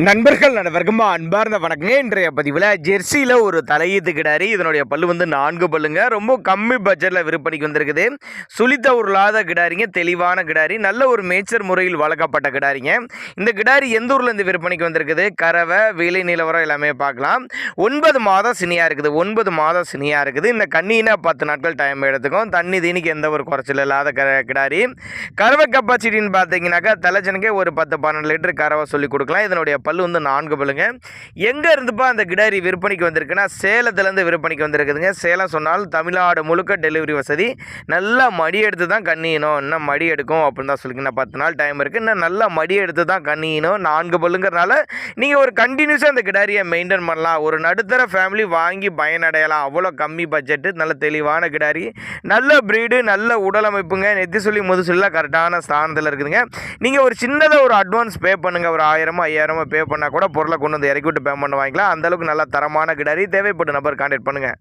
நண்பர்கள் அனைவருக்கும் அன்பார்ந்த வணக்கங்க. இன்றைய பதிவில் ஜெர்சியில் ஒரு தலையீத்து கிடாரி. இதனுடைய பல்லு 4 பல்லுங்க. ரொம்ப கம்மி பட்ஜெட்டில் விற்பனைக்கு வந்திருக்குது. சுழித்த உருளாத கிடாரிங்க, தெளிவான கிடாரி, நல்ல ஒரு மேய்ச்சர் முறையில் வளர்க்கப்பட்ட கிடாரிங்க. இந்த கிடாரி எந்த ஊர்லேருந்து விற்பனைக்கு வந்திருக்குது, கறவை, விலை நிலவரம் எல்லாமே பார்க்கலாம். 9 மாதம் சினியாக இருக்குது. 9 மாதம் சினியாக இருக்குது. இந்த கண்ணினா 10 நாட்கள் டைம் எடுத்துக்கும். தண்ணி தீனிக்கு எந்த ஒரு குறைச்சல் இல்லாத கிடாரி. கறவை கெப்பாசிட்டின்னு பார்த்தீங்கன்னாக்கா தலைச்சனுக்கே ஒரு 10-12 லிட்டர் கறவை சொல்லி கொடுக்கலாம். இதனுடைய பல்லு 4 பல்லுங்க. எங்கே இருந்துப்பா அந்த கிடாரி விற்பனைக்கு வந்திருக்குன்னா, சேலத்துலேருந்து விற்பனைக்கு வந்திருக்குதுங்க. சேலம் சொன்னாலும் தமிழ்நாடு முழுக்க டெலிவரி வசதி. நல்லா மடி எடுத்து தான் கண்ணியணும். இன்னும் மடி எடுக்கும் அப்படின்னு தான் சொல்லிங்க. 10 நாள் டைம் இருக்குது. இன்னும் நல்லா மடி எடுத்து தான் கண்ணியணும். 4 பல்லுங்கிறனால நீங்கள் ஒரு கண்டினியூஸாக அந்த கிடாரியை மெயின்டைன் பண்ணலாம். ஒரு நடுத்தர ஃபேமிலி வாங்கி பயனடையலாம். அவ்வளோ கம்மி பட்ஜெட்டு, நல்ல தெளிவான கிடாரி, நல்ல ப்ரீடு, நல்ல உடலமைப்புங்க. நெத்தி சொல்லி முதுசுலாம் கரெக்டான ஸ்தானத்தில் இருக்குதுங்க. நீங்கள் ஒரு சின்னதாக ஒரு அட்வான்ஸ் பே பண்ணுங்கள். ஒரு 1000-5000 பே பண்ணால் கூட பொருளை கொண்டு வந்து இறக்கி விட்டு பேமெண்ட் வாங்கிக்கலாம். அந்தளவுக்கு நல்ல தரமான கிடாரி. தேவைப்பட்ட நபர் கான்டாக்ட் பண்ணுங்கள்.